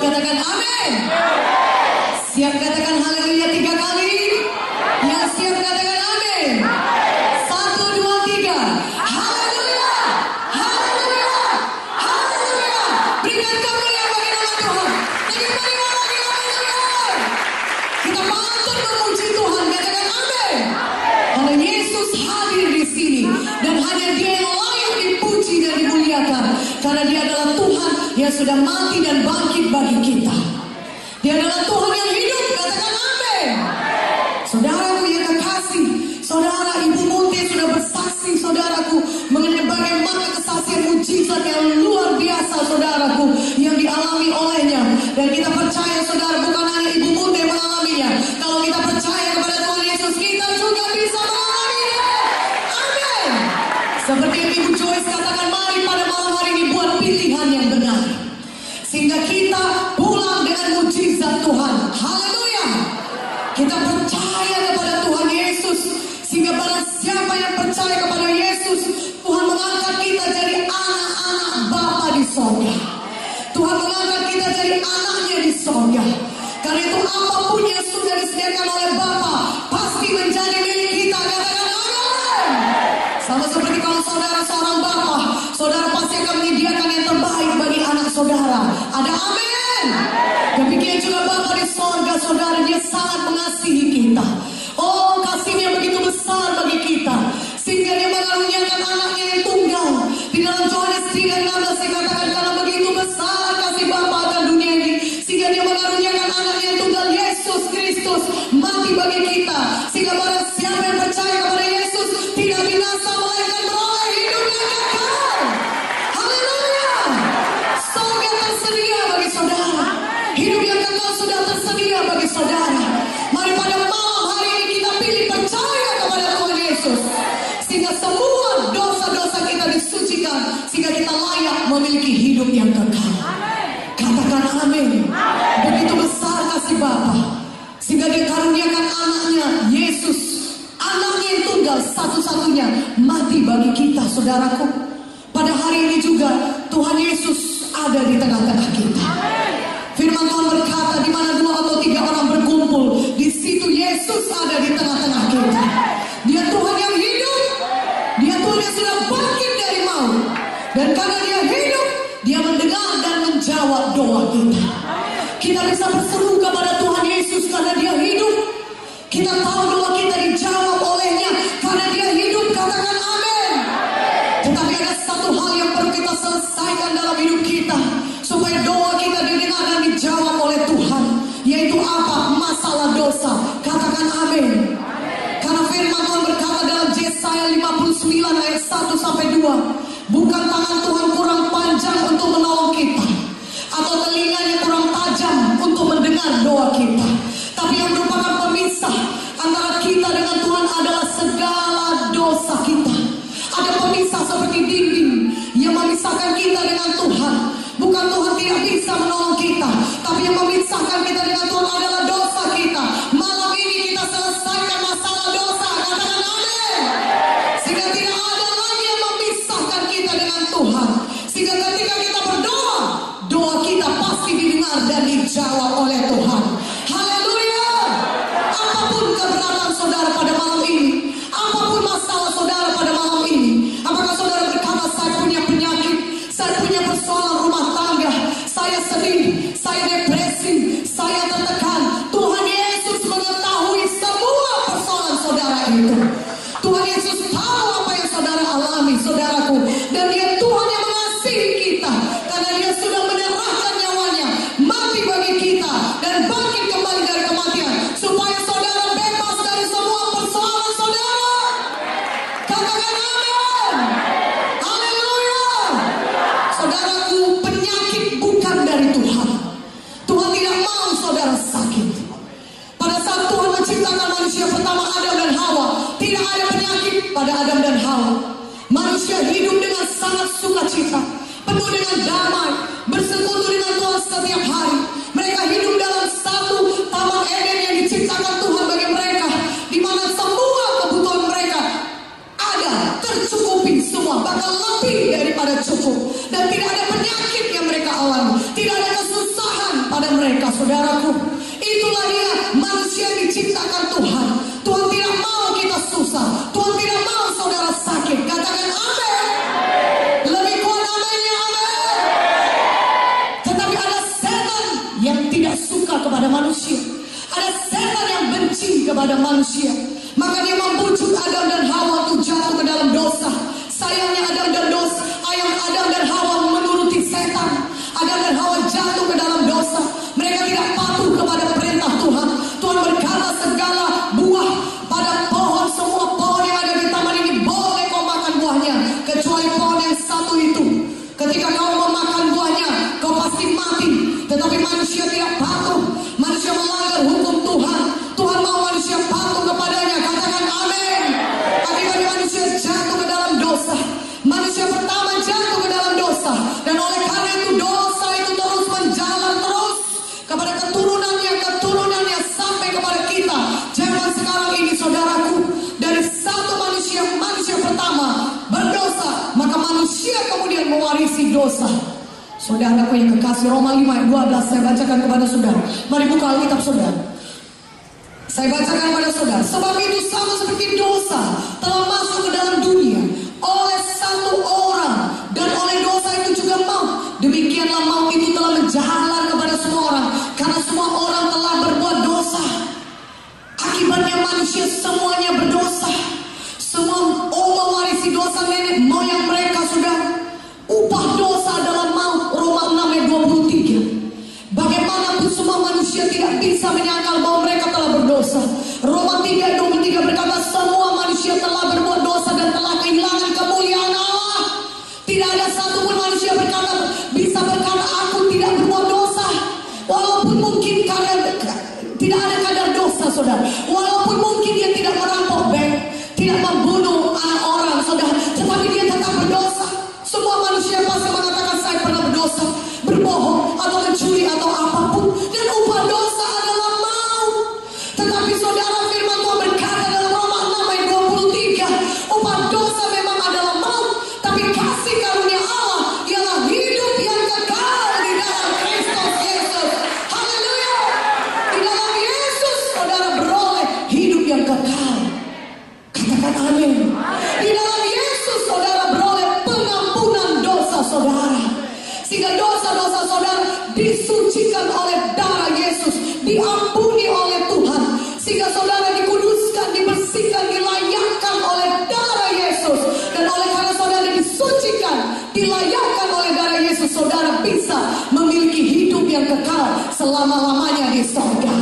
katakan amin. Siap katakan haleluya 3 kali. Yang siap katakan amin. 1, 2, 3. Haleluya. Haleluya. Haleluya. Berikan kemuliaan bagi nama Tuhan. Bagaimana lagi haleluya. Kita patut memuji Tuhan, katakan amin. Karena Yesus hadir di sini dan hanya Dia yang layak dipuji dan dimuliakan. Karena Dia adalah Tuhan yang sudah mati dan bangkit bagi kita. Dia adalah Tuhan yang hidup, katakan amin. Saudaraku yang kekasih, saudara Ibu Munti sudah bersaksi, saudaraku, mengenai bagaimana kesaksian mujizat yang luar biasa, saudaraku, yang dialami olehnya. Dan kita percaya, saudara, bukan hanya Ibu Munti yang mengalaminya. Kalau kita percaya kepada Tuhan Yesus, kita juga bisa mengalaminya. Amin. Seperti yang Ibu Joyce katakan, mari pada malam hari ini buat pilihan yang benar, sehingga kita pulang dengan mujizat Tuhan. Haleluya. Kita percaya kepada Tuhan Yesus, sehingga barang siapa yang percaya kepada Yesus, Tuhan mengangkat kita jadi anak-anak Bapa di sorga. Tuhan mengangkat kita jadi anaknya di sorga. Karena itu apapun yang sudah disediakan oleh Bapa pasti menjadi milik kita. Katakan amin. Sama seperti kalau saudara seorang Bapa, saudara pasti akan menyediakan yang terbaik bagi anak saudara. Ada amin. Demikian juga Bapa di sorga, saudara, Dia sangat mengasihi kita. Oh, kasihnya begitu besar bagi kita, sehingga Dia mengaruniakan anaknya yang tunggal. Di dalam Yohanes 3:16 dikatakan, karena begitu besar kasih Bapa akan dunia ini, sehingga Dia mengaruniakan anaknya yang tunggal, Yesus Kristus, mati bagi kita. Sehingga barang siapa yang percaya kepada Yesus tidak binasa, melainkan beroleh hidup yang kekal. Haleluya. Surga tersedia bagi saudara. Hidup yang kekal sudah tersedia bagi saudara. Mari pada malam hari ini kita pilih percaya kepada Tuhan Yesus, sehingga semua dosa-dosa kita disucikan, sehingga kita layak memiliki hidup yang kekal. Katakan amin. Begitu besar kasih Bapa, sehingga Dia karuniakan anaknya Yesus, anaknya yang tunggal satu-satunya, mati bagi kita, saudaraku. Pada hari ini juga Tuhan Yesus ada di tengah-tengah kita. Firman Tuhan berkata, di mana 2 atau 3 orang berkumpul, di situ Yesus ada di tengah-tengah kita. Dia Tuhan yang hidup. Dia Tuhan yang sudah bangkit dari maut. Dan karena Dia hidup, Dia mendengar dan menjawab doa kita. Kita bisa berseru kepada Tuhan Yesus karena Dia hidup. Kita tahu doa kita dijawab olehnya karena Dia hidup. Katakan amin. Tetapi ada satu hal yang perlu kita selesaikan dalam hidup kita, supaya doa kita didengar dan dijawab oleh Tuhan, yaitu apa? Masalah dosa. Katakan amin. Karena firman Tuhan berkata dalam Yesaya 59 ayat 1-2, bukan tangan Tuhan kurang panjang untuk menolong kita, atau telinganya kurang tajam untuk mendengar doa kita, tapi yang merupakan pemisah antara kita dengan Tuhan adalah segala dosa kita. Ada pemisah seperti dinding yang memisahkan kita dengan Tuhan. Bukan Tuhan tidak bisa menolong kita, tapi yang memisahkan kita dengan Tuhan adalah dosa kita. Malam ini kita selesaikan masalah dosa. Katakan amin. Sehingga tidak ada lagi yang memisahkan kita dengan Tuhan. Sehingga ketika kita berdoa, doa kita pasti didengar dan dijawab oleh Tuhan. Haleluya. Apapun keberatan saudara pada malam ini, apa manusia. Maka dia membujuk Adam dan Hawa untuk jatuh ke dalam dosa. Sayangnya Adam dan Hawa menuruti setan. Adam dan Hawa jatuh ke dalam dosa. Mereka tidak patuh kepada perintah Tuhan. Tuhan berkata segala buah pada pohon, semua pohon yang ada di taman ini boleh kau makan buahnya, kecuali pohon yang satu itu. Ketika kau memakan buahnya, kau pasti mati. Tetapi manusia tidak patuh. Manusia melanggar hukum Tuhan. Tuhan mau manusia patuh kepadanya. Katakan amin. Akibatnya manusia jatuh ke dalam dosa. Manusia pertama jatuh ke dalam dosa. Dan oleh karena itu dosa itu terus menjalan terus kepada keturunannya sampai kepada kita. Zaman sekarang ini saudaraku, dari satu manusia pertama berdosa, maka manusia kemudian mewarisi dosa. Saudaraku yang kekasih, Roma 5 ayat 12 saya bacakan kepada saudara. Mari buka Alkitab saudara. Saya bacakan kepada saudara. Sebab itu sama seperti dosa telah masuk ke dalam dunia oleh satu orang, dan oleh dosa itu juga maut. Demikianlah maut itu telah menjalar kepada semua orang, karena semua orang telah berbuat dosa. Akibatnya manusia semuanya berdosa. Semua mewarisi dosa nenek moyang mereka, saudara. Upah dosa adalah maut. Roma 6 ayat 23. Bagaimanapun semua manusia tidak bisa menyangkal bahwa mereka telah berdosa. Roma 3 ayat 23 berkata semua manusia telah berbuat dosa dan telah kehilangan kemuliaan Allah. Tidak ada satupun manusia bisa berkata aku tidak berbuat dosa. Walaupun mungkin tidak ada kadar dosa, saudara. Walaupun mungkin dia tidak merampok bank, tidak membunuh anak orang, saudara, tetapi dia tetap berdosa. Semua manusia pasti mengatakan saya pernah berdosa, berbohong atau mencuri atau apapun, dan upah dosa adalah maut. Tetapi saudara, firman Tuhan berkata dalam Roma 6 ayat 23, upah dosa memang adalah maut, tapi kasih karunia Allah ialah hidup yang kekal di dalam Kristus Yesus. Haleluya. Di dalam Yesus saudara beroleh hidup yang kekal. Katakan amin. Di dalam Yesus saudara beroleh pengampunan dosa saudara. Sehingga dosa-dosa saudara disucikan oleh darah Yesus, diampuni oleh Tuhan. Sehingga saudara dikuduskan, dibersihkan, dilayakkan oleh darah Yesus. Dan oleh karena saudara disucikan, dilayakkan oleh darah Yesus, saudara bisa memiliki hidup yang kekal selama-lamanya di surga.